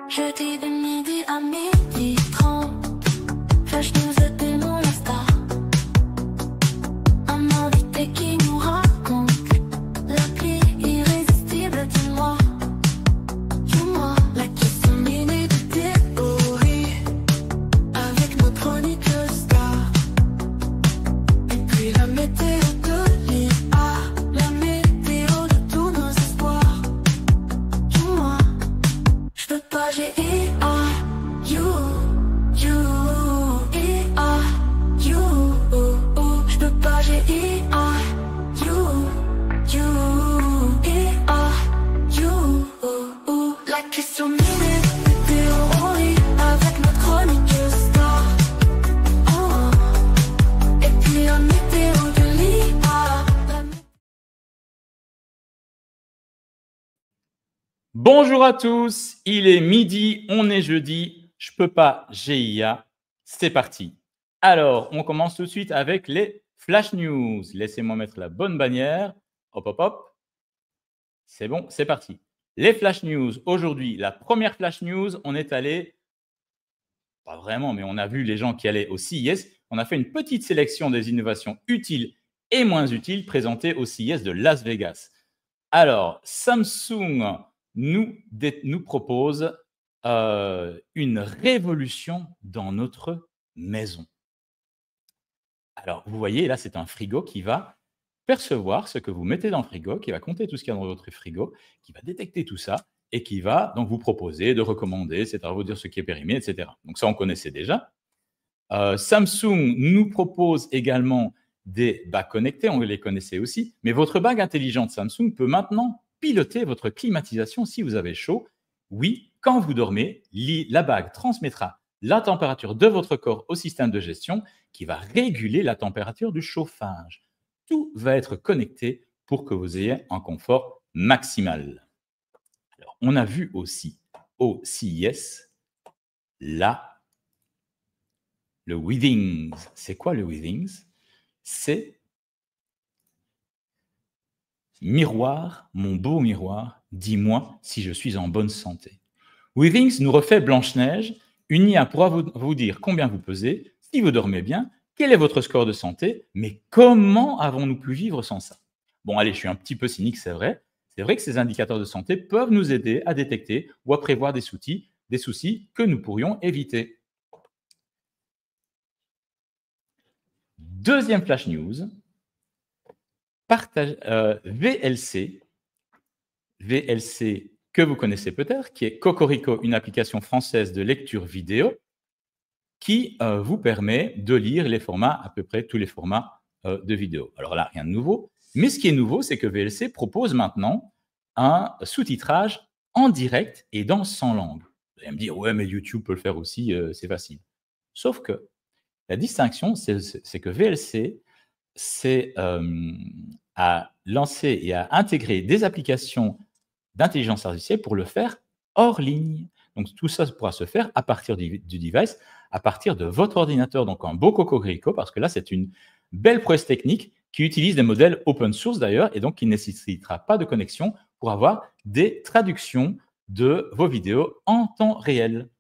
Jeudi de midi à midi 30, Flash News était mon Insta. Un invité qui nous raconte l'appli irrésistible. Dis-moi, la question minée de théorie avec nos chroniqueurs stars. Et puis la météo de l'IA, la météo de tous nos espoirs. Dis-moi, je veux pas GIA, you, IA, you, je veux pas GIA, you, IA, you, la question minée de théorie avec notre chroniqueur star. Oh, et puis la météo de l'IA. Bonjour à tous, il est midi, on est jeudi, je peux pas GIA, c'est parti. Alors, on commence tout de suite avec les Flash News. Laissez-moi mettre la bonne bannière. Hop, hop, hop. C'est bon, c'est parti. Les Flash News. Aujourd'hui, la première Flash News, on est allé, pas vraiment, mais on a vu les gens qui allaient au CES. On a fait une petite sélection des innovations utiles et moins utiles présentées au CES de Las Vegas. Alors, Samsung nous propose une révolution dans notre maison. Alors, vous voyez, là, c'est un frigo qui va percevoir ce que vous mettez dans le frigo, qui va compter tout ce qu'il y a dans votre frigo, qui va détecter tout ça et qui va donc vous proposer de recommander, c'est-à-dire vous dire ce qui est périmé, etc. Donc ça, on connaissait déjà. Samsung nous propose également des bagues connectées, on les connaissait aussi, mais votre bague intelligente Samsung peut maintenant piloter votre climatisation si vous avez chaud. Oui, quand vous dormez, la bague transmettra la température de votre corps au système de gestion qui va réguler la température du chauffage. Tout va être connecté pour que vous ayez un confort maximal. Alors, on a vu aussi au CES le Withings. C'est quoi le Withings? C'est miroir, mon beau miroir, dis-moi si je suis en bonne santé. Withings nous refait Blanche-Neige. Une IA pourra vous dire combien vous pesez, si vous dormez bien, quel est votre score de santé, mais comment avons-nous pu vivre sans ça? Bon, allez, je suis un petit peu cynique, c'est vrai. C'est vrai que ces indicateurs de santé peuvent nous aider à détecter ou à prévoir des soucis que nous pourrions éviter. Deuxième flash news, VLC que vous connaissez peut-être, qui est Cocorico, une application française de lecture vidéo qui vous permet de lire les formats, à peu près tous les formats de vidéo. Alors là, rien de nouveau. Mais ce qui est nouveau, c'est que VLC propose maintenant un sous-titrage en direct et dans 100 langues. Vous allez me dire, ouais, mais YouTube peut le faire aussi, c'est facile. Sauf que la distinction, c'est que VLC a lancé et a intégré des applications d'intelligence artificielle pour le faire hors ligne. Donc, tout ça pourra se faire à partir du device, à partir de votre ordinateur. Donc, un beau cocorico, parce que là, c'est une belle prouesse technique qui utilise des modèles open source d'ailleurs, et donc qui ne nécessitera pas de connexion pour avoir des traductions de vos vidéos en temps réel.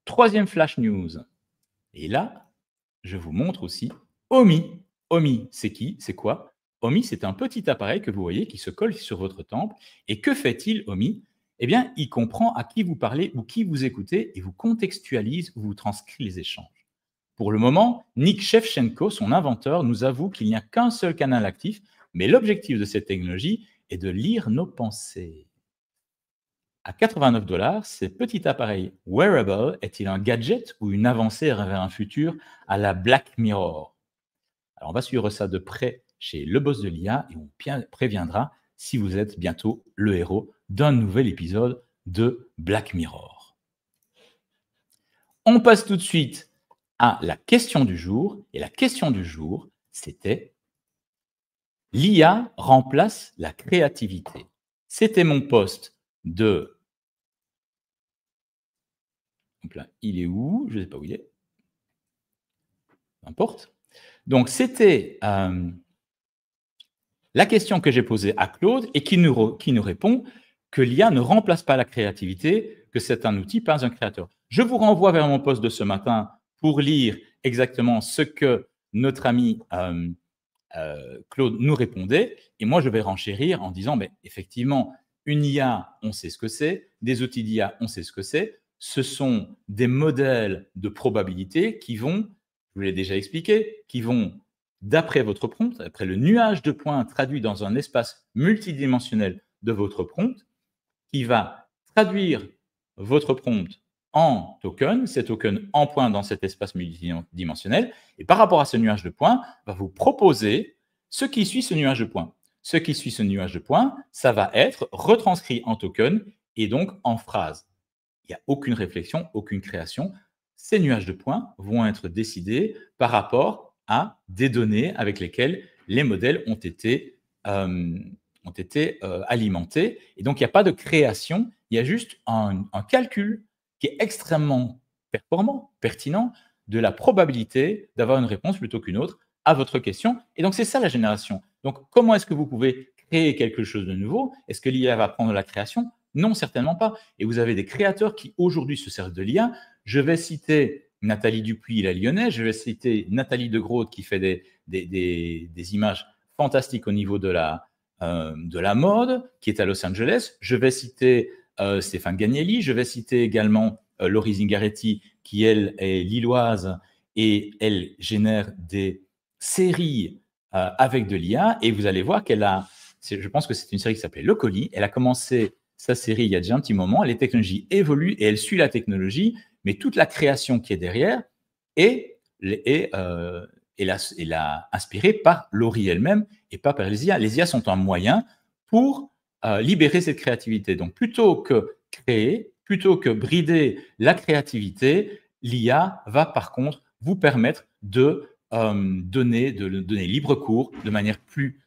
Troisième flash news. Et là, je vous montre aussi Omi. Omi, c'est qui? C'est quoi? Omi, c'est un petit appareil que vous voyez qui se colle sur votre temple. Et que fait-il, Omi? Eh bien, il comprend à qui vous parlez ou qui vous écoutez et vous contextualise ou vous transcrit les échanges. Pour le moment, Nick Shevchenko, son inventeur, nous avoue qu'il n'y a qu'un seul canal actif, mais l'objectif de cette technologie est de lire nos pensées. À 89 $, ce petit appareil wearable est-il un gadget ou une avancée vers un futur à la Black Mirror? Alors, on va suivre ça de près chez le boss de l'IA et on préviendra si vous êtes bientôt le héros d'un nouvel épisode de Black Mirror. On passe tout de suite à la question du jour. Et la question du jour, c'était « L'IA remplace la créativité ». C'était mon post de... Donc là, il est où? Je ne sais pas où il est. N'importe. Donc, c'était la question que j'ai posée à Claude et qui nous répond que l'IA ne remplace pas la créativité. que c'est un outil, pas un créateur. Je vous renvoie vers mon post de ce matin pour lire exactement ce que notre ami Claude nous répondait. Et moi, je vais renchérir en disant, mais effectivement, une IA, on sait ce que c'est. Des outils d'IA, on sait ce que c'est. Ce sont des modèles de probabilité qui vont, je vous l'ai déjà expliqué, qui vont, d'après votre prompt, après le nuage de points traduit dans un espace multidimensionnel de votre prompt, qui va traduire votre prompt en token, ces tokens en points dans cet espace multidimensionnel, et par rapport à ce nuage de points, va vous proposer ce qui suit ce nuage de points. Ce qui suit ce nuage de points, ça va être retranscrit en token et donc en phrase. Il n'y a aucune réflexion, aucune création. Ces nuages de points vont être décidés par rapport à des données avec lesquelles les modèles ont été alimentés. Et donc, il n'y a pas de création, il y a juste un calcul qui est extrêmement performant, pertinent, de la probabilité d'avoir une réponse plutôt qu'une autre à votre question. Et donc, c'est ça la génération. Donc, comment est-ce que vous pouvez créer quelque chose de nouveau? Est-ce que l'IA va prendre la création? Non, certainement pas. Et vous avez des créateurs qui aujourd'hui se servent de l'IA. Je vais citer Nathalie Dupuis, la Lyonnaise. Je vais citer Nathalie De Groot qui fait des images fantastiques au niveau de la mode, qui est à Los Angeles. Je vais citer Stéphane Gagnelli. Je vais citer également Laurie Zingaretti, qui, elle, est lilloise et elle génère des séries avec de l'IA. Et vous allez voir qu'elle a, je pense que c'est une série qui s'appelait Le Colis. Elle a commencé sa série il y a déjà un petit moment. Les technologies évoluent et elle suit la technologie, mais toute la création qui est derrière est inspirée par Laurie elle-même et pas par les IA. Les IA sont un moyen pour libérer cette créativité. Donc, plutôt que créer, plutôt que brider la créativité, l'IA va par contre vous permettre de donner libre cours de manière plus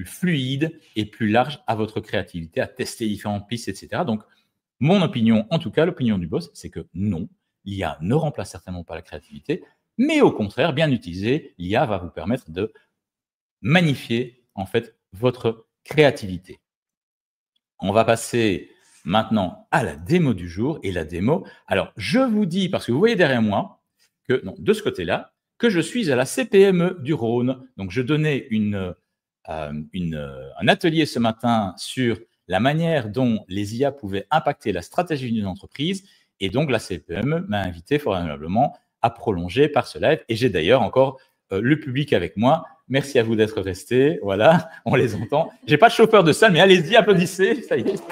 fluide et plus large à votre créativité, à tester différentes pistes, etc. Donc, mon opinion, en tout cas, l'opinion du boss, c'est que non, l'IA ne remplace certainement pas la créativité, mais au contraire, bien utilisée, l'IA va vous permettre de magnifier en fait votre créativité. On va passer maintenant à la démo du jour. Et la démo, alors je vous dis, parce que vous voyez derrière moi, que non, de ce côté-là, que je suis à la CPME du Rhône. Donc je donnais un atelier ce matin sur la manière dont les IA pouvaient impacter la stratégie d'une entreprise. Et donc la CPME m'a invité fort aimablement à prolonger par ce live. Et j'ai d'ailleurs encore le public avec moi. Merci à vous d'être restés. Voilà, on les entend. Je n'ai pas de chauffeur de salle, mais allez-y, applaudissez. Ça y est.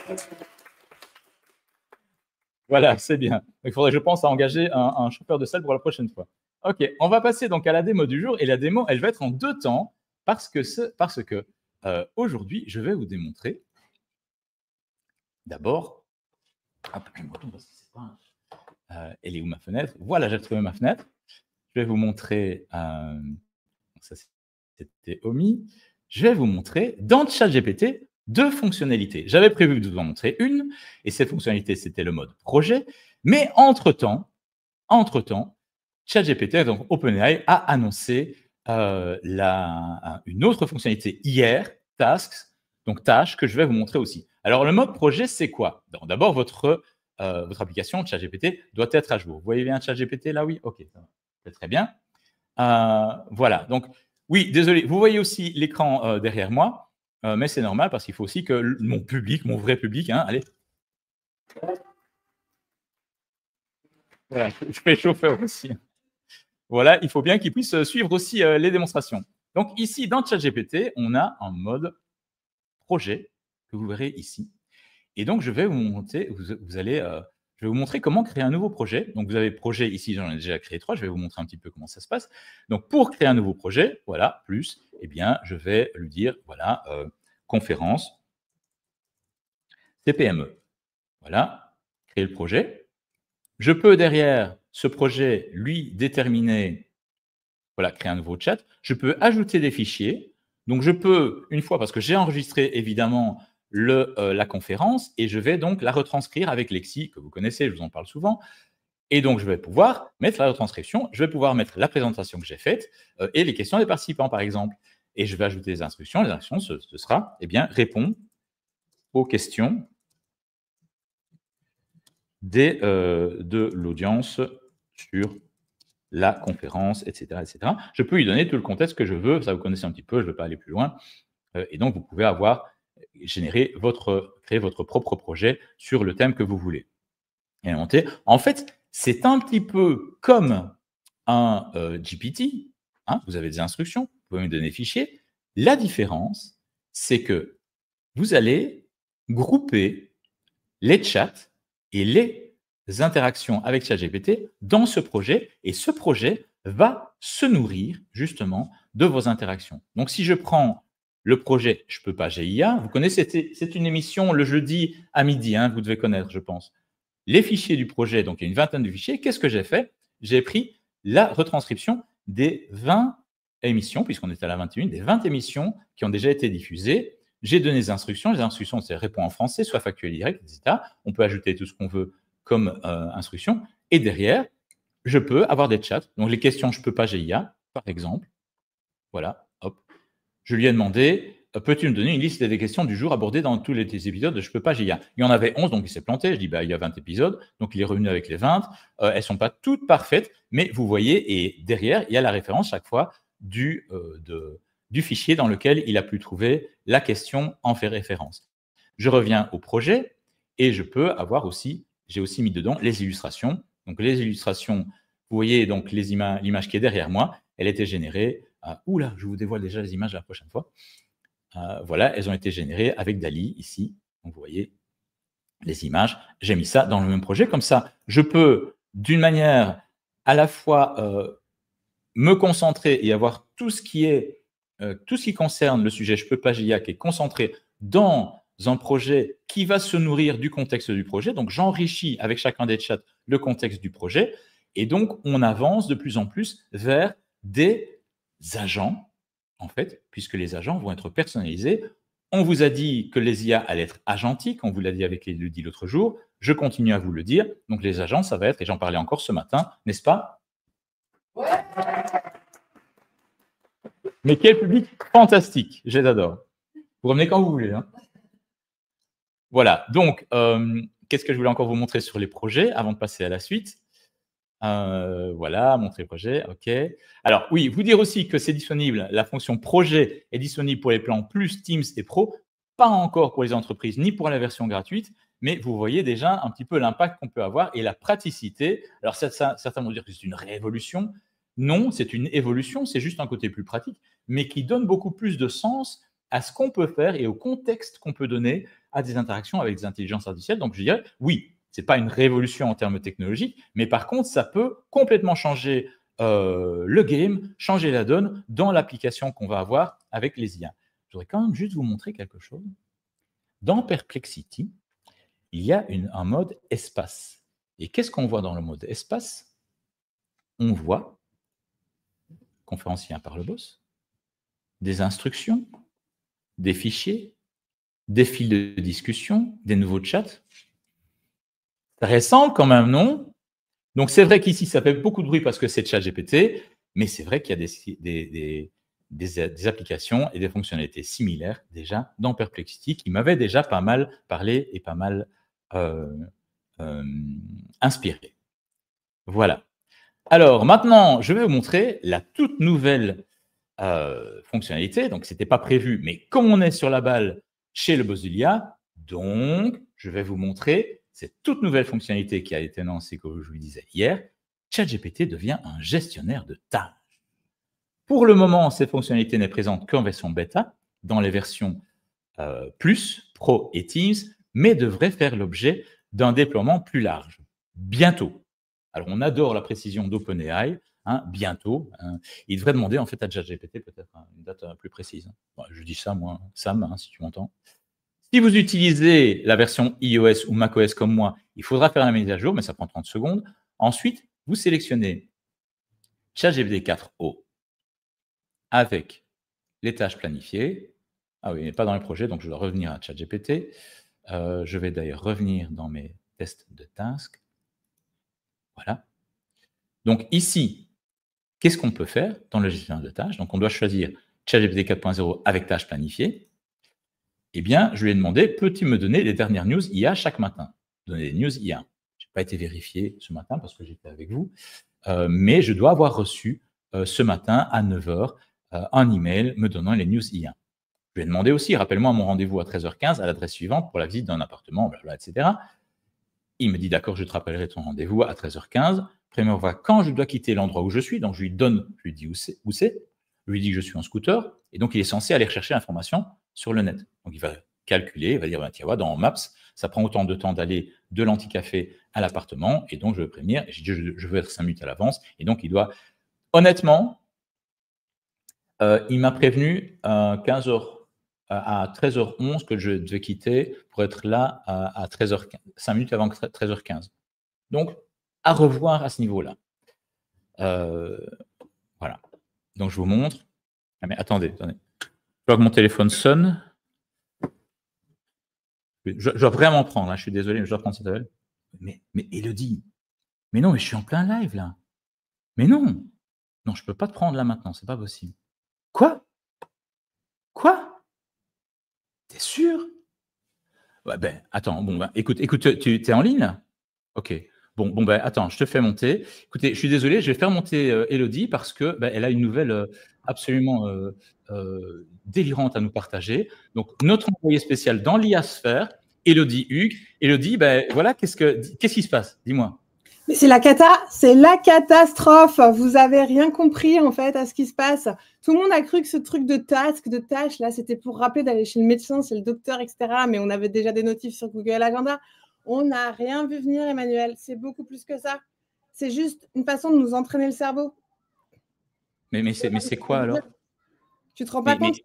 Voilà, c'est bien. Il faudrait, je pense, à engager un chauffeur de salle pour la prochaine fois. OK, on va passer donc à la démo du jour. Et la démo, elle va être en 2 temps parce que aujourd'hui, je vais vous démontrer d'abord. Hop, je me retourne parce que c'est pas. Elle est où ma fenêtre? Voilà, j'ai retrouvé ma fenêtre. Je vais vous montrer. Ça, c'était omis. Je vais vous montrer dans ChatGPT 2 fonctionnalités. J'avais prévu de vous en montrer une, et cette fonctionnalité, c'était le mode projet. Mais entre-temps, ChatGPT, donc OpenAI, a annoncé une autre fonctionnalité hier, Tasks, donc tâches, que je vais vous montrer aussi. Alors, le mode projet, c'est quoi? D'abord, votre application ChatGPT doit être à jour. Vous voyez bien ChatGPT là? Oui, OK, ça va. Très bien. Voilà, donc oui, désolé, vous voyez aussi l'écran derrière moi, mais c'est normal parce qu'il faut aussi que mon public, mon vrai public, allez. Voilà, je fais chauffeur aussi. Voilà, il faut bien qu'il puisse suivre aussi les démonstrations. Donc ici, dans ChatGPT, on a un mode projet que vous verrez ici. Et donc, je vais vous montrer, je vais vous montrer comment créer un nouveau projet. Donc, vous avez projet ici, j'en ai déjà créé 3. Je vais vous montrer un petit peu comment ça se passe. Donc, pour créer un nouveau projet, voilà, plus, eh bien, je vais lui dire, voilà, conférence CPME. Voilà, créer le projet. Je peux, derrière ce projet, lui déterminer, voilà, créer un nouveau chat. Je peux ajouter des fichiers. Donc, je peux, une fois, parce que j'ai enregistré, évidemment, la conférence, et je vais donc la retranscrire avec Lexi, que vous connaissez, je vous en parle souvent. Et donc, je vais pouvoir mettre la retranscription, je vais pouvoir mettre la présentation que j'ai faite et les questions des participants, par exemple. Et je vais ajouter des instructions. Les instructions, ce sera, eh bien, répondre aux questions de l'audience sur la conférence, etc., etc. Je peux lui donner tout le contexte que je veux. Ça, vous connaissez un petit peu, je ne veux pas aller plus loin. Et donc, vous pouvez créer votre propre projet sur le thème que vous voulez. Et monter. En fait, c'est un petit peu comme un GPT. Hein, vous avez des instructions, vous pouvez me donner des fichiers. La différence, c'est que vous allez grouper les chats et les interactions avec ChatGPT dans ce projet, et ce projet va se nourrir justement de vos interactions. Donc, si je prends le projet Je peux pas GIA, vous connaissez, c'est une émission le jeudi à midi, hein, vous devez connaître, je pense. Les fichiers du projet, donc il y a une vingtaine de fichiers. Qu'est-ce que j'ai fait? J'ai pris la retranscription des 20 émissions, puisqu'on est à la 21, des 20 émissions qui ont déjà été diffusées. J'ai donné des instructions. Les instructions, c'est répondre en français, soit factuel direct, etc. On peut ajouter tout ce qu'on veut comme instruction. Et derrière, je peux avoir des chats. Donc, les questions, je peux pas GIA, par exemple. Voilà, hop. Je lui ai demandé, peux-tu me donner une liste des questions du jour abordées dans tous les épisodes de Je peux pas GIA? Il y en avait 11, donc il s'est planté. Je dis, il y a 20 épisodes, donc il est revenu avec les 20. Elles ne sont pas toutes parfaites, mais vous voyez, et derrière, il y a la référence chaque fois du fichier dans lequel il a pu trouver la question en fait référence. Je reviens au projet et je peux avoir aussi, j'ai aussi mis dedans les illustrations. Donc les illustrations, vous voyez donc l'image qui est derrière moi, elle était générée. Oula, je vous dévoile déjà les images la prochaine fois. Voilà, elles ont été générées avec DALL-E ici. Donc vous voyez les images. J'ai mis ça dans le même projet. Comme ça, je peux d'une manière à la fois me concentrer et avoir tout ce qui concerne le sujet Je peux pas GIA qui est concentré dans un projet qui va se nourrir du contexte du projet. Donc, j'enrichis avec chacun des chats le contexte du projet. Et donc, on avance de plus en plus vers des agents, en fait, puisque les agents vont être personnalisés. On vous a dit que les IA allaient être agentiques. On vous l'a dit avec Elodie l'autre jour. Je continue à vous le dire. Donc, les agents, ça va être, et j'en parlais encore ce matin, n'est-ce pas? Ouais. Mais quel public fantastique, je les adore. Vous revenez quand vous voulez. Hein. Voilà, donc, qu'est-ce que je voulais encore vous montrer sur les projets avant de passer à la suite? Voilà, montrer projet, OK. Alors, oui, vous dire aussi que c'est disponible, la fonction projet est disponible pour les plans Plus, Teams et Pro, pas encore pour les entreprises ni pour la version gratuite, mais vous voyez déjà un petit peu l'impact qu'on peut avoir et la praticité. Alors, certains vont dire que c'est une révolution. Non, c'est une évolution, c'est juste un côté plus pratique, mais qui donne beaucoup plus de sens à ce qu'on peut faire et au contexte qu'on peut donner à des interactions avec des intelligences artificielles. Donc, je dirais, oui, ce n'est pas une révolution en termes technologiques, mais par contre, ça peut complètement changer le game, changer la donne dans l'application qu'on va avoir avec les IA. Je voudrais quand même juste vous montrer quelque chose. Dans Perplexity, il y a un mode espace. Et qu'est-ce qu'on voit dans le mode espace? On voit conférencier par le boss, des instructions, des fichiers, des fils de discussion, des nouveaux chats. Ça ressemble quand même, non? Donc, c'est vrai qu'ici, ça fait beaucoup de bruit parce que c'est ChatGPT, mais c'est vrai qu'il y a des applications et des fonctionnalités similaires déjà dans Perplexity qui m'avaient déjà pas mal parlé et pas mal inspiré. Voilà. Alors, maintenant, je vais vous montrer la toute nouvelle fonctionnalité. Donc, ce n'était pas prévu, mais comme on est sur la balle chez le boss de l'IA, donc, je vais vous montrer cette toute nouvelle fonctionnalité qui a été annoncée, comme je vous disais hier. ChatGPT devient un gestionnaire de tâches. Pour le moment, cette fonctionnalité n'est présente qu'en version bêta, dans les versions Plus, Pro et Teams, mais devrait faire l'objet d'un déploiement plus large. Bientôt. Alors, on adore la précision d'OpenAI, hein, bientôt. Il devrait demander en fait à ChatGPT peut-être une date plus précise. Bon, je dis ça, moi, Sam, hein, si tu m'entends. Si vous utilisez la version iOS ou macOS comme moi, il faudra faire la mise à jour, mais ça prend 30 secondes. Ensuite, vous sélectionnez ChatGPT 4o avec les tâches planifiées. Ah oui, il n'est pas dans le projet, donc je dois revenir à ChatGPT. Je vais d'ailleurs revenir dans mes tests de task. Voilà. Donc ici, qu'est-ce qu'on peut faire dans le gestionnaire de tâches? Donc on doit choisir ChatGPT 4.0 avec tâches planifiées. Eh bien, je lui ai demandé, peux-tu me donner les dernières news IA chaque matin? Donner des news IA. pas été vérifié ce matin parce que j'étais avec vous, mais je dois avoir reçu ce matin à 9 h un email me donnant les news IA. Je lui ai demandé aussi, rappelle-moi mon rendez-vous à 13h15 à l'adresse suivante pour la visite d'un appartement, blablabla, etc. Il me dit, d'accord, je te rappellerai ton rendez-vous à 13h15. Premier voit quand je dois quitter l'endroit où je suis, donc je lui dis où c'est, je lui dis que je suis en scooter, et donc il est censé aller chercher l'information sur le net. Donc il va calculer, il va dire, tiens, dans Maps, ça prend autant de temps d'aller de l'anticafé à l'appartement, et donc je veux prévenir, j'ai dit, je veux être 5 minutes à l'avance, et donc il doit, honnêtement, il m'a prévenu à 13h11 que je devais quitter pour être là à 13h15, 5 minutes avant 13h15. Donc, à revoir à ce niveau-là. Voilà. Donc, je vous montre. Ah, mais attendez. Je vois que mon téléphone sonne. Je dois vraiment prendre, hein, je suis désolé, mais je dois prendre cette appel. Mais Élodie, mais non, mais je suis en plein live, là. Mais non. Non, je ne peux pas te prendre là maintenant, c'est pas possible. Quoi? T'es sûr? Ouais, attends, écoute, tu es en ligne là? Ok. Bon, attends, je te fais monter. Écoutez, je suis désolé, je vais faire monter Élodie parce que elle a une nouvelle absolument délirante à nous partager. Donc, notre envoyé spécial dans l'IA-sphère, Élodie Hugues. Élodie, voilà, qu'est-ce qui se passe? Dis-moi. Mais c'est la catastrophe. Vous avez rien compris en fait à ce qui se passe. Tout le monde a cru que ce truc de tâche là, c'était pour rappeler d'aller chez le médecin, chez le docteur, etc. Mais on avait déjà des notifs sur Google Agenda. On n'a rien vu venir, Emmanuel. C'est beaucoup plus que ça. C'est juste une façon de nous entraîner le cerveau. Mais c'est quoi alors? Tu te rends pas compte?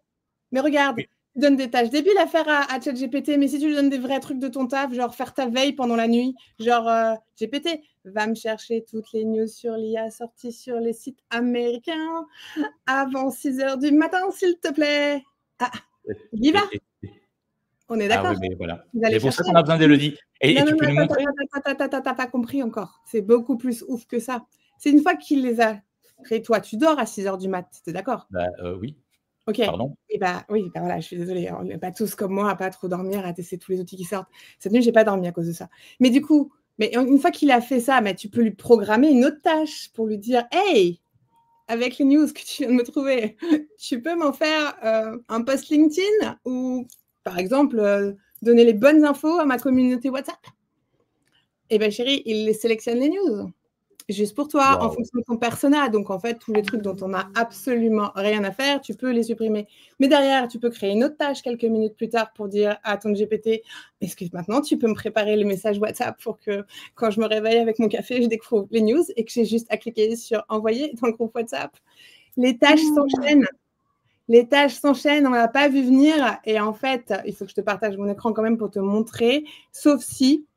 Mais regarde. Tu donnes des tâches débiles à faire à ChatGPT, mais si tu lui donnes des vrais trucs de ton taf, genre faire ta veille pendant la nuit, genre GPT, va me chercher toutes les news sur l'IA sorties sur les sites américains avant 6 h du matin, s'il te plaît. Ah, il y va. On est d'accord. Ah oui, mais voilà. C'est pour ça qu'on a besoin d'Élodie. Et tu peux nous montrer? T'as pas compris encore. C'est beaucoup plus ouf que ça. C'est une fois qu'il les a créés. Toi, tu dors à 6 h du mat, t'es d'accord? Oui. Ok. Pardon. Et oui, voilà, je suis désolée. On n'est pas tous comme moi à pas trop dormir, à tester tous les outils qui sortent. Cette nuit, j'ai pas dormi à cause de ça. Mais du coup, une fois qu'il a fait ça, tu peux lui programmer une autre tâche pour lui dire, hey, avec les news que tu viens de me trouver, tu peux m'en faire un post LinkedIn ou, par exemple, donner les bonnes infos à ma communauté WhatsApp. Eh bien, chérie, il les sélectionne les news. Juste pour toi, en fonction de ton persona. Donc, en fait, tous les trucs dont on n'a absolument rien à faire, tu peux les supprimer. Mais derrière, tu peux créer une autre tâche quelques minutes plus tard pour dire à ton GPT, est-ce que maintenant, tu peux me préparer les messages WhatsApp pour que quand je me réveille avec mon café, je découvre les news et que j'ai juste à cliquer sur envoyer dans le groupe WhatsApp. Les tâches s'enchaînent. Les tâches s'enchaînent, on ne l'a pas vu venir. Et en fait, il faut que je te partage mon écran quand même pour te montrer, sauf si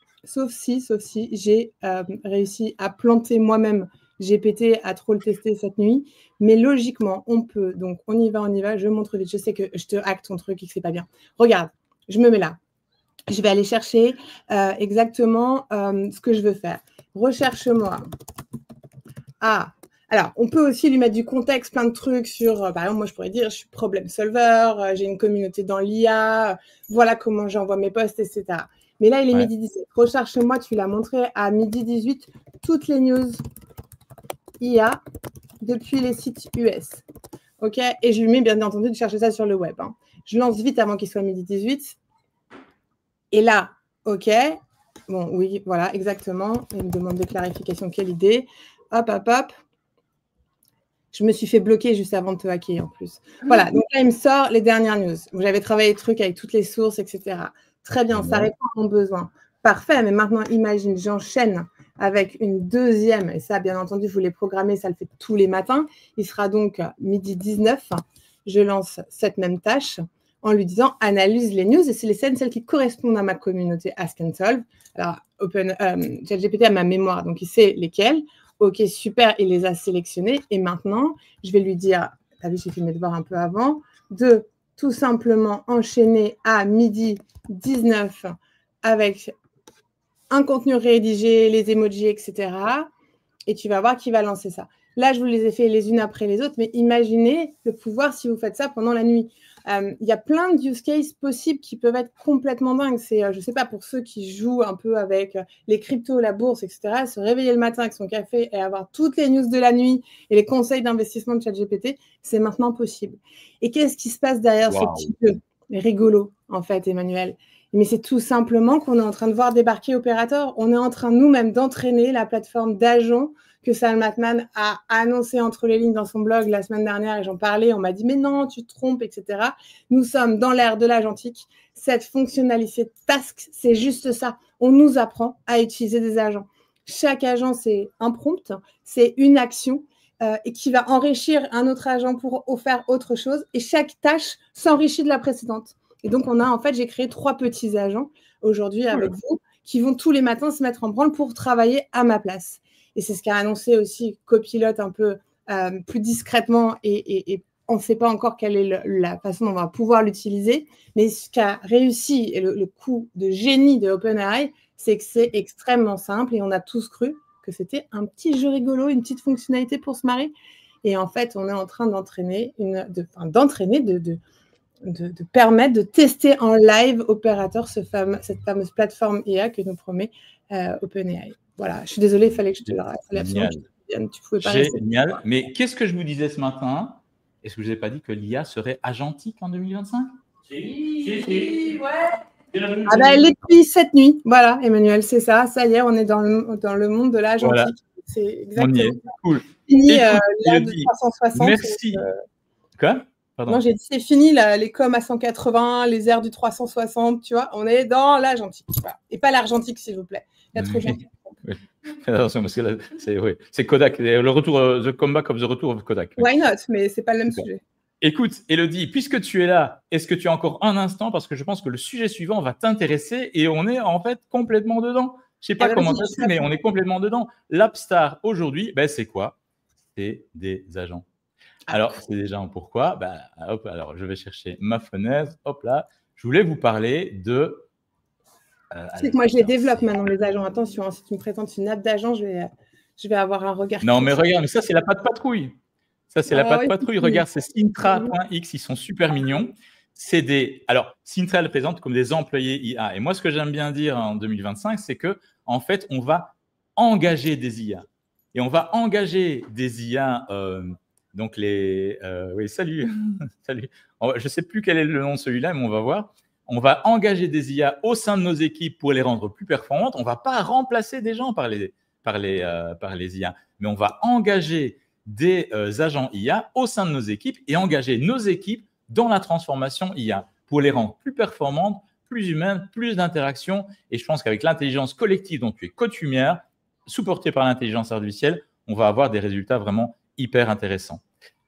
j'ai réussi à planter moi-même GPT, à trop le tester cette nuit. Mais logiquement, on peut. Donc, on y va. Je montre vite. Je sais que je te hack ton truc et que ce n'est pas bien. Regarde, je me mets là. Je vais aller chercher exactement ce que je veux faire. Recherche-moi. Alors, on peut aussi lui mettre du contexte, plein de trucs sur, par exemple, moi, je pourrais dire, je suis problem solver, j'ai une communauté dans l'IA, voilà comment j'envoie mes posts, etc. Mais là, il est midi 17. Recherche-moi, tu l'as montré à midi 18, toutes les news IA depuis les sites US. OK? Et je lui mets, bien entendu, de chercher ça sur le web. Hein. Je lance vite avant qu'il soit midi 18. Et là, OK. Bon, oui, voilà, exactement. Il me demande de clarification. Quelle idée? Hop. Je me suis fait bloquer juste avant de te hacker en plus. Voilà, donc là, il me sort les dernières news. J'avais travaillé le truc avec toutes les sources, etc. Très bien, ça répond à mon besoin. Parfait, mais maintenant, imagine, j'enchaîne avec une deuxième, et ça, bien entendu, vous les programmez, ça le fait tous les matins. Il sera donc midi 19. Je lance cette même tâche en lui disant « Analyse les news » et c'est celles qui correspondent à ma communauté Ask and Solve. Alors, ChatGPT a ma mémoire, donc il sait lesquelles. Ok, super, il les a sélectionnés. Et maintenant, je vais lui dire, tu as vu, j'ai fait mes devoirs un peu avant, de tout simplement enchaîner à midi 19 avec un contenu rédigé, les emojis, etc. Et tu vas voir qu'il va lancer ça. Là, je vous les ai fait les unes après les autres, mais imaginez le pouvoir si vous faites ça pendant la nuit. Il y a plein de use cases possibles qui peuvent être complètement dingues. C'est, je ne sais pas, pour ceux qui jouent un peu avec les cryptos, la bourse, etc., se réveiller le matin avec son café et avoir toutes les news de la nuit et les conseils d'investissement de ChatGPT, c'est maintenant possible. Et qu'est-ce qui se passe derrière ce petit jeu rigolo, en fait, Emmanuel? Mais c'est tout simplement qu'on est en train de voir débarquer Operator. On est en train nous-mêmes d'entraîner la plateforme d'agents que Sam Altman a annoncé entre les lignes dans son blog la semaine dernière, et j'en parlais, on m'a dit mais non, tu te trompes, etc. Nous sommes dans l'ère de l'agentique. Cette fonctionnalité task, c'est juste ça. On nous apprend à utiliser des agents. Chaque agent, c'est un prompt, c'est une action et qui va enrichir un autre agent pour faire autre chose. Et chaque tâche s'enrichit de la précédente. Et donc, j'ai créé 3 petits agents aujourd'hui avec vous qui vont tous les matins se mettre en branle pour travailler à ma place. Et c'est ce qu'a annoncé aussi Copilot un peu plus discrètement et on ne sait pas encore quelle est la façon dont on va pouvoir l'utiliser. Mais ce qu'a réussi et le coup de génie de OpenAI, c'est que c'est extrêmement simple et on a tous cru que c'était un petit jeu rigolo, une petite fonctionnalité pour se marrer. Et en fait, on est en train d'entraîner, de permettre de tester en live Operator cette fameuse plateforme IA que nous promet OpenAI. Voilà, je suis désolée, il fallait que je te le rappelle. Tu pouvais pas rester. Génial. Mais qu'est-ce que je vous disais ce matin? Est-ce que je vous ai pas dit que l'IA serait agentique en 2025? Si, ouais. Ah bah, elle est depuis cette nuit. Voilà, Emmanuel, c'est ça. Ça y est, on est dans le monde de l'agentique. Voilà. C'est exactement on y est. Cool. Fini l'ère de 360. Merci. Quoi? Pardon. Non, j'ai dit c'est fini les coms à 180, les airs du 360, tu vois. On est dans l'agentique. Voilà. Et pas l'argentique, s'il vous plaît. Il y a trop de gens. Oui. Attention, parce que là, c'est Kodak. Le retour, The Comeback of the Retour of Kodak. Why not? Mais c'est pas le même sujet. Écoute, Élodie, puisque tu es là, est-ce que tu as encore un instant? Parce que je pense que le sujet suivant va t'intéresser et on est en fait complètement dedans. Je ne sais pas comment ça se fait, mais on est complètement dedans. L'Appstar aujourd'hui, c'est quoi? C'est des agents. Alors, c'est des agents. Pourquoi? Alors, je vais chercher ma fenêtre. Hop là. Je voulais vous parler de… c'est que moi, je les développe maintenant, les agents. Attention, si tu me présentes une app d'agent, je vais avoir un regard. Non, mais regarde, mais ça, c'est la patte patrouille. Ça, c'est la patte patrouille. Regarde, c'est Sintra.x. Ils sont super mignons. C'est des… Alors, Sintra le présente comme des employés IA. Et moi, ce que j'aime bien dire en 2025, c'est que en fait, on va engager des IA. Et on va engager des IA… donc, oui, salut. Salut. Je ne sais plus quel est le nom de celui-là, mais on va voir. On va engager des IA au sein de nos équipes pour les rendre plus performantes. On ne va pas remplacer des gens par les IA, mais on va engager des agents IA au sein de nos équipes et engager nos équipes dans la transformation IA pour les rendre plus performantes, plus humaines, plus d'interactions. Et je pense qu'avec l'intelligence collective dont tu es coutumière, supportée par l'intelligence artificielle, on va avoir des résultats vraiment hyper intéressants.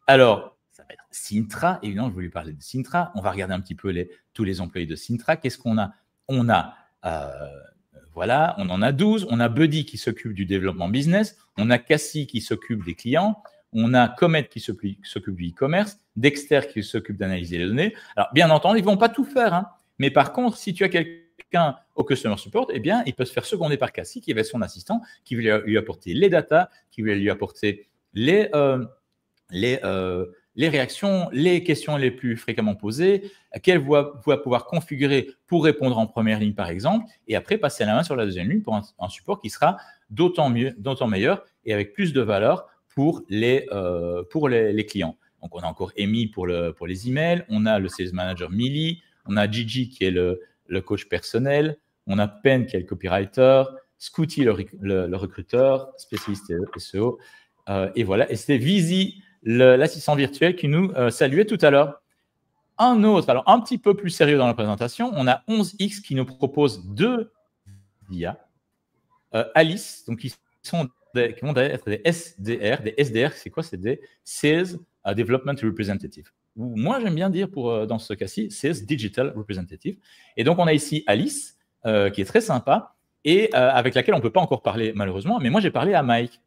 Alors, ça va être Sintra. Évidemment, je voulais parler de Sintra. On va regarder un petit peu tous les employés de Sintra. Qu'est-ce qu'on a? On en a 12. On a Buddy qui s'occupe du développement business. On a Cassie qui s'occupe des clients. On a Comet qui s'occupe du e-commerce. Dexter qui s'occupe d'analyser les données. Alors, bien entendu, ils ne vont pas tout faire. Hein. Mais par contre, si tu as quelqu'un au Customer Support, eh bien, il peut se faire seconder par Cassie, qui va être son assistant, qui va lui apporter les datas, qui va lui apporter les réactions, les questions les plus fréquemment posées, qu'elle va pouvoir configurer pour répondre en première ligne, par exemple, et après passer la main sur la deuxième ligne pour un support qui sera d'autant meilleur et avec plus de valeur pour les clients. Donc, on a encore Amy pour les emails, on a le Sales Manager Millie, on a Gigi qui est le coach personnel, on a Pen qui est le copywriter, Scooty le recruteur, spécialiste SEO, et voilà. Et c'était Vizy, l'assistant virtuel qui nous saluait tout à l'heure. Un autre, alors un petit peu plus sérieux dans la présentation, on a 11X qui nous propose 2 IA. Alice, donc qui vont être des SDR. Des SDR, c'est quoi? C'est des Sales Development Representative. Ou moi, j'aime bien dire dans ce cas-ci, Sales Digital Representative. Et donc, on a ici Alice, qui est très sympa et avec laquelle on ne peut pas encore parler malheureusement, mais moi, j'ai parlé à Mike.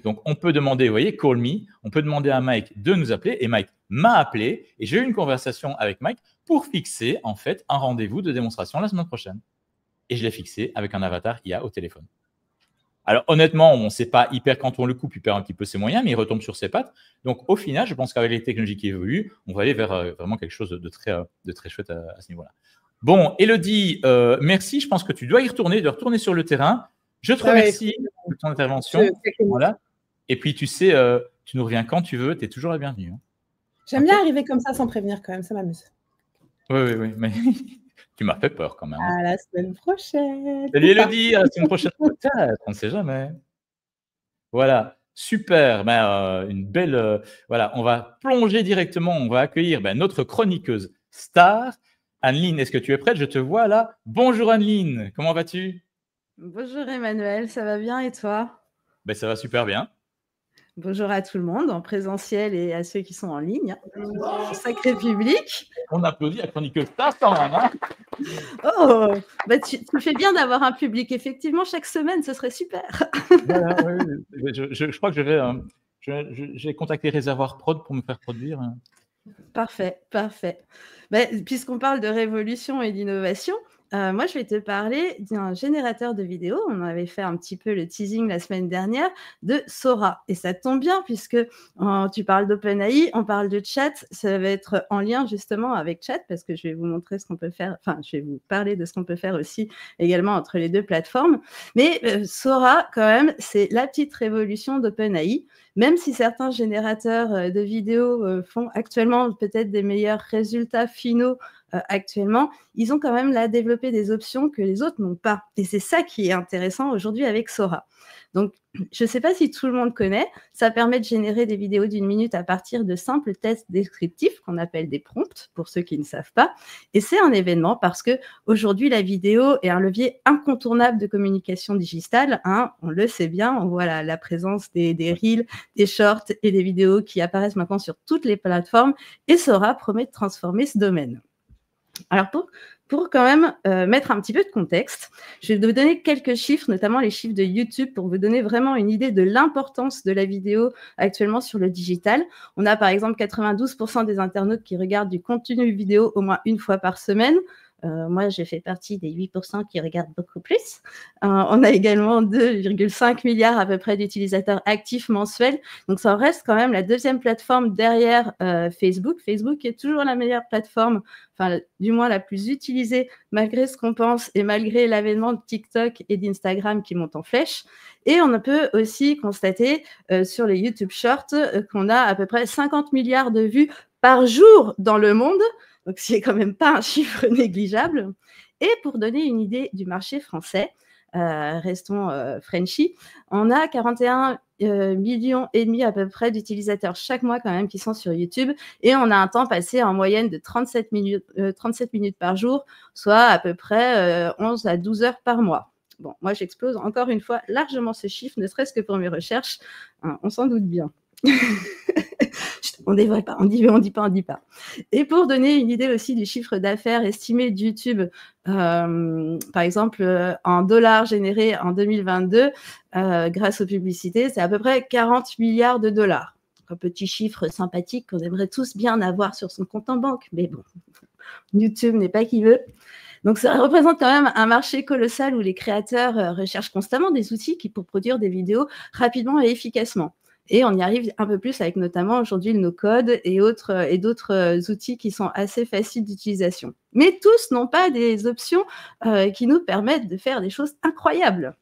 Donc, on peut demander, vous voyez, call me, on peut demander à Mike de nous appeler et Mike m'a appelé et j'ai eu une conversation avec Mike pour fixer en fait un rendez-vous de démonstration la semaine prochaine. Et je l'ai fixé avec un avatar IA au téléphone. Alors honnêtement, on ne sait pas hyper, quand on le coupe, il perd un petit peu ses moyens, mais il retombe sur ses pattes. Donc au final, je pense qu'avec les technologies qui évoluent, on va aller vers vraiment quelque chose de très chouette à ce niveau-là. Bon, Élodie, merci. Je pense que tu dois y retourner, de retourner sur le terrain. Je te remercie de ton intervention. Voilà. Et puis, tu sais, tu nous reviens quand tu veux. Tu es toujours la bienvenue. Hein. J'aime bien arriver comme ça sans prévenir quand même. Ça m'amuse. Oui. Mais tu m'as fait peur quand même. À la semaine prochaine. Salut Élodie, à la semaine prochaine peut-être. On ne sait jamais. Voilà. Super. Une belle. Voilà. On va plonger directement. On va accueillir notre chroniqueuse star. Anneline, est-ce que tu es prête? Je te vois là. Bonjour Anneline, comment vas-tu? Bonjour Emmanuel, ça va bien et toi? Ça va super bien. Bonjour à tout le monde, en présentiel et à ceux qui sont en ligne. Sacré public. On applaudit la chroniqueuse star quand même. Hein. Oh, tu fais bien d'avoir un public. Effectivement, chaque semaine, ce serait super. Voilà, oui. Je crois que je vais contacter Réservoir Prod pour me faire produire. Parfait. Puisqu'on parle de révolution et d'innovation, moi, je vais te parler d'un générateur de vidéos. On avait fait un petit peu le teasing la semaine dernière de Sora. Et ça tombe bien puisque tu parles d'OpenAI, on parle de chat. Ça va être en lien justement avec chat parce que je vais vous montrer ce qu'on peut faire. Enfin, je vais vous parler de ce qu'on peut faire aussi également entre les deux plateformes. Mais Sora, quand même, c'est la petite révolution d'OpenAI. Même si certains générateurs de vidéos font actuellement peut-être des meilleurs résultats finaux actuellement, ils ont quand même là développé des options que les autres n'ont pas. Et c'est ça qui est intéressant aujourd'hui avec Sora. Donc, je ne sais pas si tout le monde connaît, ça permet de générer des vidéos d'1 minute à partir de simples tests descriptifs qu'on appelle des prompts, pour ceux qui ne savent pas. Et c'est un événement parce qu'aujourd'hui, la vidéo est un levier incontournable de communication digitale. Hein, on le sait bien, on voit la présence des reels, des shorts et des vidéos qui apparaissent maintenant sur toutes les plateformes. Et Sora promet de transformer ce domaine. Alors, pour quand même mettre un petit peu de contexte, je vais vous donner quelques chiffres, notamment les chiffres de YouTube, pour vous donner vraiment une idée de l'importance de la vidéo actuellement sur le digital. On a par exemple 92% des internautes qui regardent du contenu vidéo au moins une fois par semaine. Moi, j'ai fait partie des 8% qui regardent beaucoup plus. On a également 2,5 milliards à peu près d'utilisateurs actifs mensuels. Donc, ça reste quand même la deuxième plateforme derrière Facebook. Facebook est toujours la meilleure plateforme, enfin, du moins la plus utilisée, malgré ce qu'on pense et malgré l'avènement de TikTok et d'Instagram qui montent en flèche. Et on peut aussi constater sur les YouTube Shorts qu'on a à peu près 50 milliards de vues par jour dans le monde. Donc, ce n'est quand même pas un chiffre négligeable. Et pour donner une idée du marché français, restons Frenchy, on a 41 millions et demi à peu près d'utilisateurs chaque mois quand même qui sont sur YouTube. Et on a un temps passé en moyenne de 37 minutes par jour, soit à peu près 11 à 12 heures par mois. Bon, moi, j'explose encore une fois largement ce chiffre, ne serait-ce que pour mes recherches. Hein, on s'en doute bien. On ne dévoile pas, on dit pas. Et pour donner une idée aussi du chiffre d'affaires estimé de YouTube, par exemple, en dollars générés en 2022, grâce aux publicités, c'est à peu près 40 milliards de dollars. Un petit chiffre sympathique qu'on aimerait tous bien avoir sur son compte en banque. Mais bon, YouTube n'est pas qui veut. Donc, ça représente quand même un marché colossal où les créateurs recherchent constamment des outils pour produire des vidéos rapidement et efficacement. Et on y arrive un peu plus avec notamment aujourd'hui le no-code et d'autres outils qui sont assez faciles d'utilisation. Mais tous n'ont pas des options qui nous permettent de faire des choses incroyables.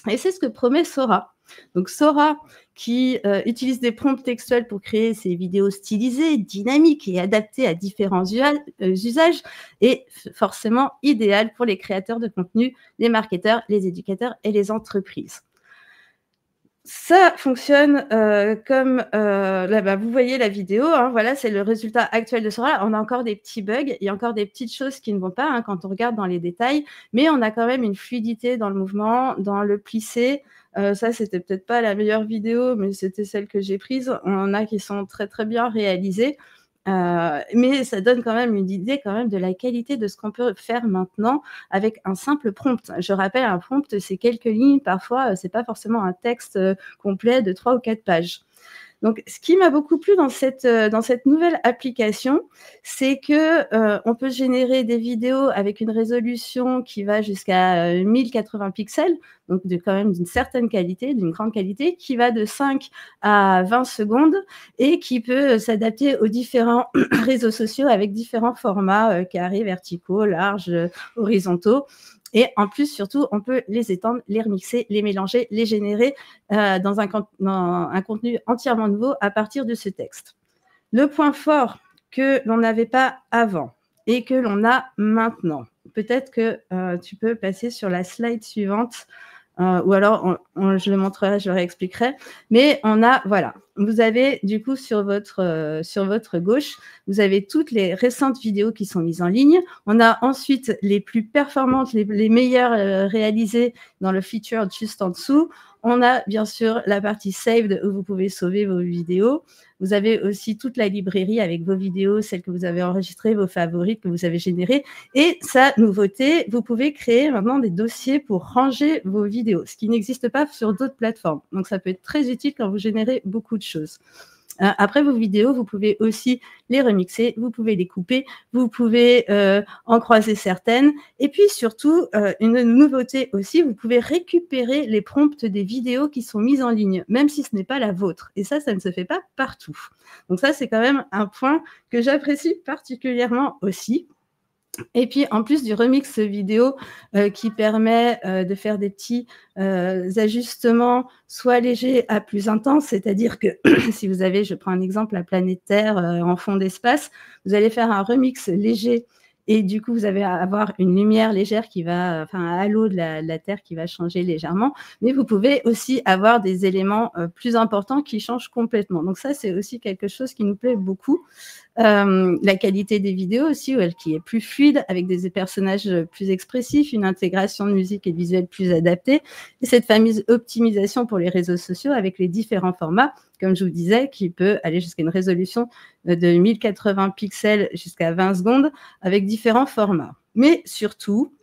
Et c'est ce que promet Sora. Donc Sora, qui utilise des prompts textuels pour créer ses vidéos stylisées, dynamiques et adaptées à différents usages, est forcément idéal pour les créateurs de contenu, les marketeurs, les éducateurs et les entreprises. Ça fonctionne comme, là, vous voyez la vidéo, hein, voilà, c'est le résultat actuel de Sora. On a encore des petits bugs, il y a encore des petites choses qui ne vont pas quand on regarde dans les détails, mais on a quand même une fluidité dans le mouvement, dans le plissé. Ça, c'était peut-être pas la meilleure vidéo, mais c'était celle que j'ai prise. On en a qui sont très, très bien réalisées. Mais ça donne quand même une idée quand même de la qualité de ce qu'on peut faire maintenant avec un simple prompt. Je rappelle, un prompt, c'est quelques lignes, parfois, c'est pas forcément un texte complet de 3 ou 4 pages. Donc, ce qui m'a beaucoup plu dans cette nouvelle application, c'est que on peut générer des vidéos avec une résolution qui va jusqu'à 1080 pixels, donc quand même d'une certaine qualité, d'une grande qualité, qui va de 5 à 20 secondes et qui peut s'adapter aux différents réseaux sociaux avec différents formats carrés, verticaux, larges, horizontaux. Et en plus, surtout, on peut les étendre, les remixer, les mélanger, les générer dans un contenu entièrement nouveau à partir de ce texte. Le point fort que l'on n'avait pas avant et que l'on a maintenant, peut-être que tu peux passer sur la slide suivante, ou alors je le montrerai, je le réexpliquerai. Mais voilà, vous avez du coup sur votre gauche, vous avez toutes les récentes vidéos qui sont mises en ligne. On a ensuite les plus performantes, les meilleures réalisées dans le feature juste en dessous. On a bien sûr la partie saved où vous pouvez sauver vos vidéos. Vous avez aussi toute la librairie avec vos vidéos, celles que vous avez enregistrées, vos favoris que vous avez générés. Et sa nouveauté, vous pouvez créer maintenant des dossiers pour ranger vos vidéos, ce qui n'existe pas sur d'autres plateformes. Donc, ça peut être très utile quand vous générez beaucoup de choses. Après vos vidéos, vous pouvez aussi les remixer, vous pouvez les couper, vous pouvez en croiser certaines. Et puis surtout, une nouveauté aussi, vous pouvez récupérer les prompts des vidéos qui sont mises en ligne, même si ce n'est pas la vôtre. Et ça ne se fait pas partout. Donc ça, c'est quand même un point que j'apprécie particulièrement aussi. Et puis, en plus du remix vidéo qui permet de faire des petits ajustements, soit légers à plus intenses, c'est-à-dire que si vous avez, je prends un exemple, la planète Terre en fond d'espace, vous allez faire un remix léger et du coup, vous allez avoir une lumière légère qui va, enfin, un halo de la Terre qui va changer légèrement, mais vous pouvez aussi avoir des éléments plus importants qui changent complètement. Donc ça, c'est aussi quelque chose qui nous plaît beaucoup. La qualité des vidéos aussi, qui est plus fluide, avec des personnages plus expressifs, une intégration de musique et de visuel plus adaptée, et cette fameuse optimisation pour les réseaux sociaux avec les différents formats, comme je vous disais, qui peut aller jusqu'à une résolution de 1080 pixels jusqu'à 20 secondes, avec différents formats. Mais surtout,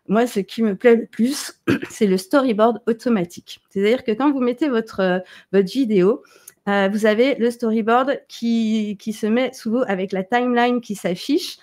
moi, ce qui me plaît le plus, c'est le storyboard automatique. C'est-à-dire que quand vous mettez votre vidéo, vous avez le storyboard qui se met sous vous avec la timeline qui s'affiche.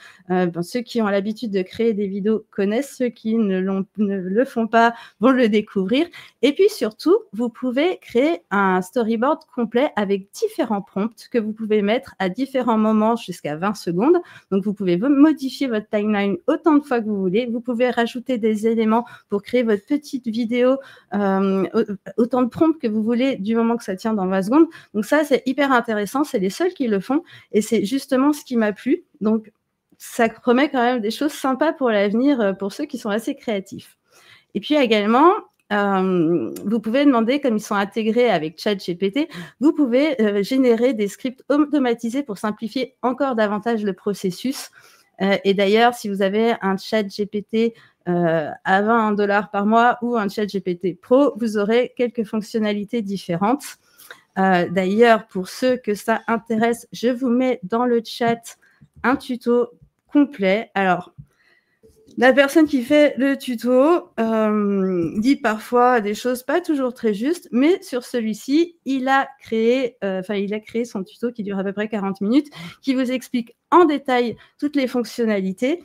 Ceux qui ont l'habitude de créer des vidéos connaissent, ceux qui ne le font pas vont le découvrir. Et puis surtout, vous pouvez créer un storyboard complet avec différents prompts que vous pouvez mettre à différents moments jusqu'à 20 secondes. Donc, vous pouvez modifier votre timeline autant de fois que vous voulez. Vous pouvez rajouter des éléments pour créer votre petite vidéo, autant de prompts que vous voulez du moment que ça tient dans 20 secondes. Donc ça, c'est hyper intéressant. C'est les seuls qui le font et c'est justement ce qui m'a plu. Donc, ça promet quand même des choses sympas pour l'avenir pour ceux qui sont assez créatifs. Et puis également, vous pouvez demander, comme ils sont intégrés avec ChatGPT, vous pouvez générer des scripts automatisés pour simplifier encore davantage le processus. Et d'ailleurs, si vous avez un ChatGPT à 20 $ par mois ou un ChatGPT Pro, vous aurez quelques fonctionnalités différentes. D'ailleurs, pour ceux que ça intéresse, je vous mets dans le chat un tuto complet. Alors, la personne qui fait le tuto dit parfois des choses pas toujours très justes, mais sur celui-ci, il a créé son tuto qui dure à peu près 40 minutes, qui vous explique en détail toutes les fonctionnalités.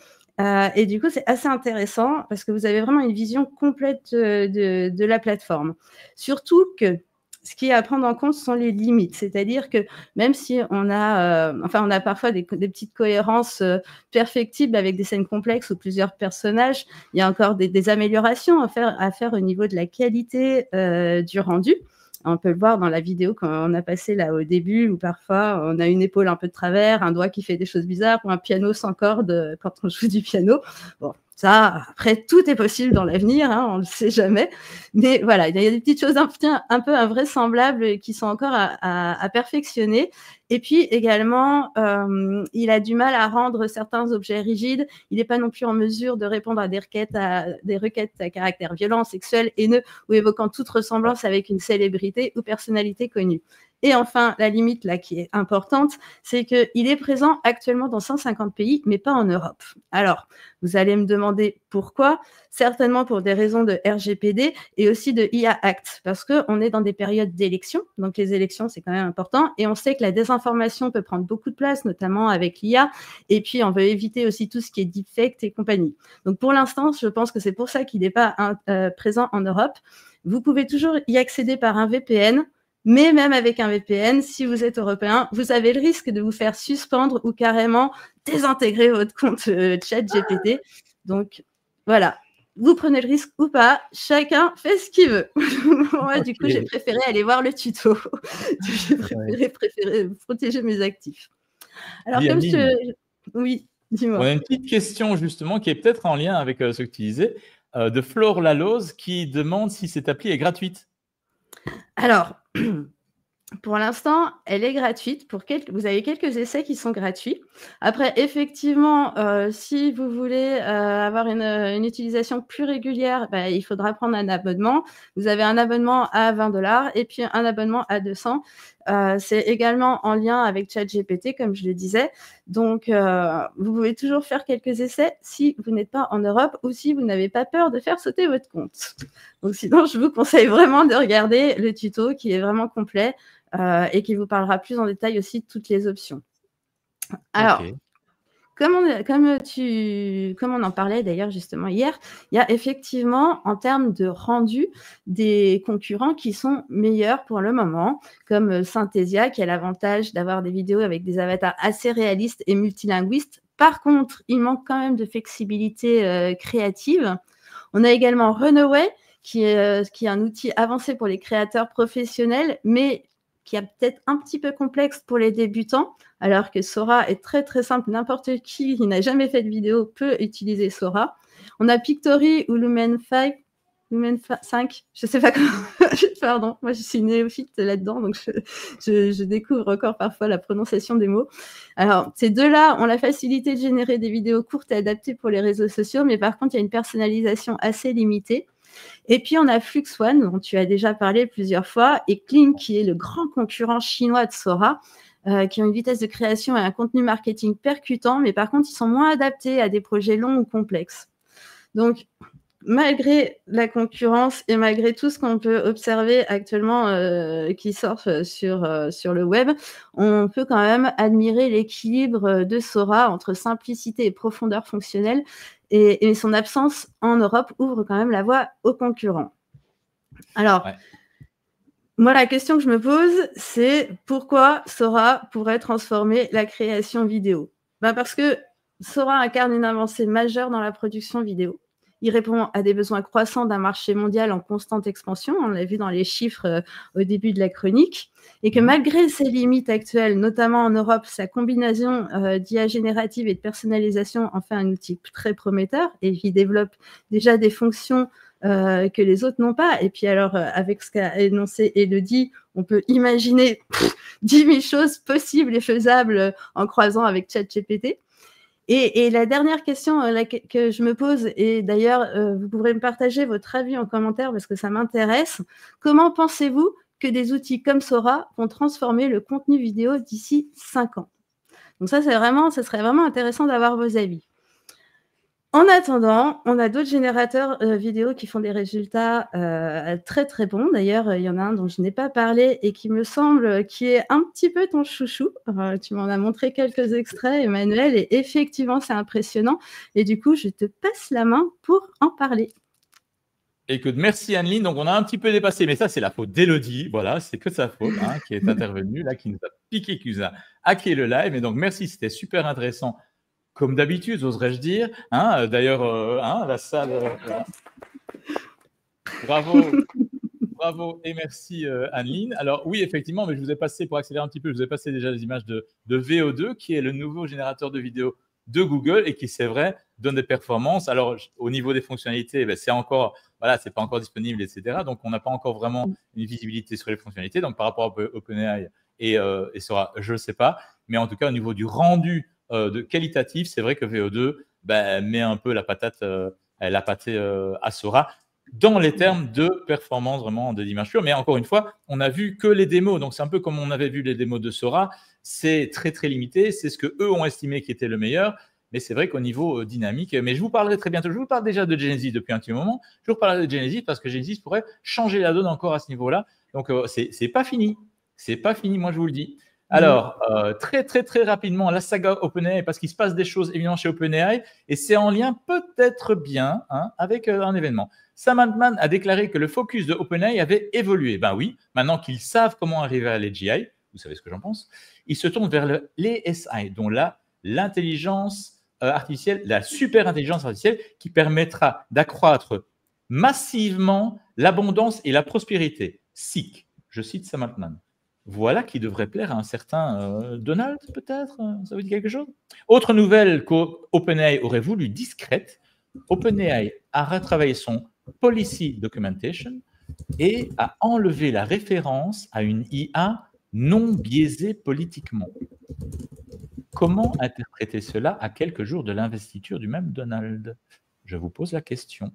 Et du coup, c'est assez intéressant parce que vous avez vraiment une vision complète de la plateforme. Surtout que ce qui est à prendre en compte sont les limites. C'est-à-dire que même si on a parfois des petites cohérences perfectibles avec des scènes complexes ou plusieurs personnages, il y a encore des améliorations à faire au niveau de la qualité du rendu. On peut le voir dans la vidéo qu'on a passée là au début, où parfois on a une épaule un peu de travers, un doigt qui fait des choses bizarres, ou un piano sans corde quand on joue du piano. Bon, ça, après, tout est possible dans l'avenir, on ne le sait jamais. Mais voilà, il y a des petites choses un peu invraisemblables qui sont encore à perfectionner. Et puis également, il a du mal à rendre certains objets rigides. Il n'est pas non plus en mesure de répondre à des requêtes à caractère violent, sexuel, haineux ou évoquant toute ressemblance avec une célébrité ou personnalité connue. Et enfin, la limite là qui est importante, c'est qu'il est présent actuellement dans 150 pays, mais pas en Europe. Alors, vous allez me demander pourquoi. Certainement pour des raisons de RGPD et aussi de IA Act, parce qu'on est dans des périodes d'élections. Donc, les élections, c'est quand même important. Et on sait que la désinformation peut prendre beaucoup de place, notamment avec l'IA. Et puis, on veut éviter aussi tout ce qui est deepfake et compagnie. Donc, pour l'instant, je pense que c'est pour ça qu'il n'est pas présent en Europe. Vous pouvez toujours y accéder par un VPN. Mais même avec un VPN, si vous êtes européen, vous avez le risque de vous faire suspendre ou carrément désintégrer votre compte ChatGPT. Donc, voilà. Vous prenez le risque ou pas, chacun fait ce qu'il veut. Moi, du coup, j'ai préféré aller voir le tuto. J'ai préféré protéger mes actifs. Alors, comme oui, dis-moi. On a une petite question, justement, qui est peut-être en lien avec ce que tu disais, de Flore Lalose, qui demande si cette appli est gratuite. Alors, pour l'instant, elle est gratuite. Vous avez quelques essais qui sont gratuits. Après, effectivement, si vous voulez avoir une utilisation plus régulière, il faudra prendre un abonnement. Vous avez un abonnement à 20$ et puis un abonnement à 200. C'est également en lien avec ChatGPT, comme je le disais. Donc, vous pouvez toujours faire quelques essais si vous n'êtes pas en Europe ou si vous n'avez pas peur de faire sauter votre compte. Donc, sinon, je vous conseille vraiment de regarder le tuto qui est vraiment complet et qui vous parlera plus en détail aussi de toutes les options. Alors, comme on en parlait d'ailleurs justement hier, il y a effectivement en termes de rendu des concurrents qui sont meilleurs pour le moment, comme Synthesia qui a l'avantage d'avoir des vidéos avec des avatars assez réalistes et multilinguistes. Par contre, il manque quand même de flexibilité créative. On a également Runway qui est un outil avancé pour les créateurs professionnels, mais qui est peut-être un petit peu complexe pour les débutants, alors que Sora est très très simple. N'importe qui n'a jamais fait de vidéo peut utiliser Sora. On a Pictory ou Lumen 5, je ne sais pas comment. Pardon, moi je suis néophyte là-dedans, donc je découvre encore parfois la prononciation des mots. Alors, ces deux-là ont la facilité de générer des vidéos courtes et adaptées pour les réseaux sociaux, mais par contre, il y a une personnalisation assez limitée. Et puis, on a Flux One, dont tu as déjà parlé plusieurs fois, et Kling, qui est le grand concurrent chinois de Sora, qui ont une vitesse de création et un contenu marketing percutant, mais par contre, ils sont moins adaptés à des projets longs ou complexes. Donc, malgré la concurrence et malgré tout ce qu'on peut observer actuellement qui sort sur le web, on peut quand même admirer l'équilibre de Sora entre simplicité et profondeur fonctionnelle. Et son absence en Europe ouvre quand même la voie aux concurrents. Alors, moi, la question que je me pose, c'est pourquoi Sora pourrait transformer la création vidéo ? Parce que Sora incarne une avancée majeure dans la production vidéo. Il répond à des besoins croissants d'un marché mondial en constante expansion, on l'a vu dans les chiffres au début de la chronique, et que malgré ses limites actuelles, notamment en Europe, sa combinaison d'IA générative et de personnalisation en fait un outil très prometteur, et il développe déjà des fonctions que les autres n'ont pas. Et puis alors, avec ce qu'a énoncé Elodie, on peut imaginer 10 000 choses possibles et faisables en croisant avec ChatGPT. Et la dernière question que je me pose, et d'ailleurs, vous pourrez me partager votre avis en commentaire parce que ça m'intéresse. Comment pensez-vous que des outils comme Sora vont transformer le contenu vidéo d'ici 5 ans ? Donc ça serait vraiment intéressant d'avoir vos avis. En attendant, on a d'autres générateurs vidéo qui font des résultats très très bons. D'ailleurs, il y en a un dont je n'ai pas parlé et qui me semble qui est un petit peu ton chouchou. Tu m'en as montré quelques extraits, Emmanuel, et effectivement, c'est impressionnant. Et du coup, je te passe la main pour en parler. Écoute, merci Anne-Lyne. Donc, on a un petit peu dépassé, mais ça, c'est la faute d'Elodie. Voilà, c'est que de sa faute qui est intervenue, là, qui nous a piqué, qui nous a hacké le live. Et donc, merci, c'était super intéressant. Comme d'habitude, oserais-je dire. D'ailleurs, la salle. Bravo et merci Anne-Lyne. Alors oui, effectivement, mais je vous ai passé, pour accélérer un petit peu, je vous ai passé déjà les images de VO2, qui est le nouveau générateur de vidéos de Google et qui, c'est vrai, donne des performances. Alors, au niveau des fonctionnalités, c'est encore, c'est pas encore disponible, etc. Donc, on n'a pas encore vraiment une visibilité sur les fonctionnalités. Donc, par rapport à OpenAI et Sora, je ne sais pas. Mais en tout cas, au niveau du rendu de qualitatif, c'est vrai que VO2 met un peu la patate, la pâtée à Sora. dans les termes de performance vraiment de d'image pure. Mais encore une fois, on n'a vu que les démos. Donc, c'est un peu comme on avait vu les démos de Sora. C'est très, très limité. C'est ce qu'eux ont estimé qui était le meilleur. Mais c'est vrai qu'au niveau dynamique, mais je vous parlerai très bientôt. Je vous parle déjà de Genesis depuis un petit moment. Je vous parlerai de Genesis parce que Genesis pourrait changer la donne encore à ce niveau-là. Donc, c'est pas fini. C'est pas fini, moi, je vous le dis. Alors, très, très, très rapidement, la saga OpenAI, parce qu'il se passe des choses évidemment chez OpenAI, et c'est en lien peut-être bien avec un événement. Sam Altman a déclaré que le focus de OpenAI avait évolué. Ben oui, maintenant qu'ils savent comment arriver à l'AGI, vous savez ce que j'en pense, ils se tournent vers l'ASI, dont là, l'intelligence artificielle, la super intelligence artificielle qui permettra d'accroître massivement l'abondance et la prospérité. SIC, je cite Sam Altman. Voilà qui devrait plaire à un certain Donald, peut-être. Ça vous dit quelque chose? Autre nouvelle qu'OpenAI aurait voulu discrète, OpenAI a retravaillé son Policy Documentation et a enlevé la référence à une IA non biaisée politiquement. Comment interpréter cela à quelques jours de l'investiture du même Donald? Je vous pose la question.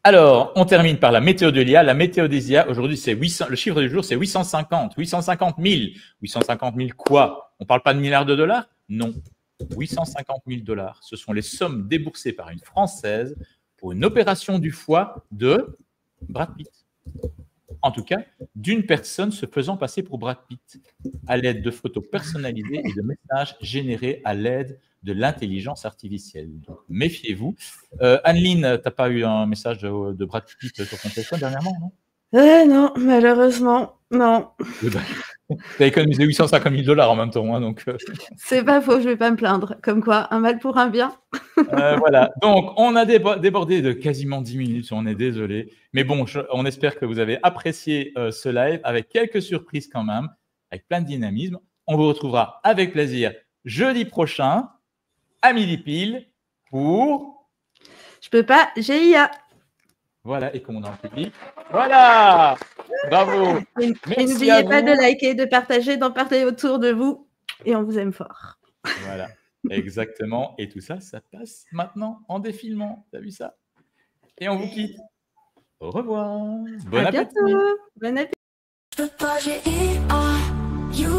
Alors, on termine par la météo de l'IA. La météo des IA, aujourd'hui, c'est 800. Le chiffre du jour, c'est 850. 850 000. 850 000 quoi? On ne parle pas de milliards de dollars? Non. 850 000 dollars. Ce sont les sommes déboursées par une Française pour une opération du foie de Brad Pitt. En tout cas, d'une personne se faisant passer pour Brad Pitt, à l'aide de photos personnalisées et de messages générés à l'aide de l'intelligence artificielle. Donc, méfiez-vous. Anneline, tu n'as pas eu un message de Brad Pitt sur ton téléphone dernièrement, non? Non, malheureusement, non. Tu as économisé 850 000 dollars en même temps. Donc, c'est pas faux, je ne vais pas me plaindre. Comme quoi, un mal pour un bien. Voilà. Donc, on a débordé de quasiment 10 minutes. On est désolé. Mais bon, on espère que vous avez apprécié ce live avec quelques surprises quand même, avec plein de dynamisme. On vous retrouvera avec plaisir jeudi prochain à midi pile pour... Je peux pas, GIA. Voilà, et comme on est en public. Voilà. Bravo. Et n'oubliez pas de liker, de partager, d'en parler autour de vous. Et on vous aime fort. Voilà, exactement. Et tout ça, ça passe maintenant en défilement. Tu as vu ça? Et on vous quitte. Au revoir. Bon appétit. Bientôt. Bon appétit. Je peux pas, j'ai IA, you,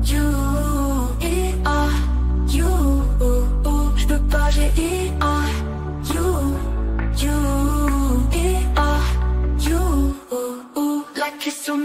IA, you, je peux pas, j'ai IA, you, IA, you, la question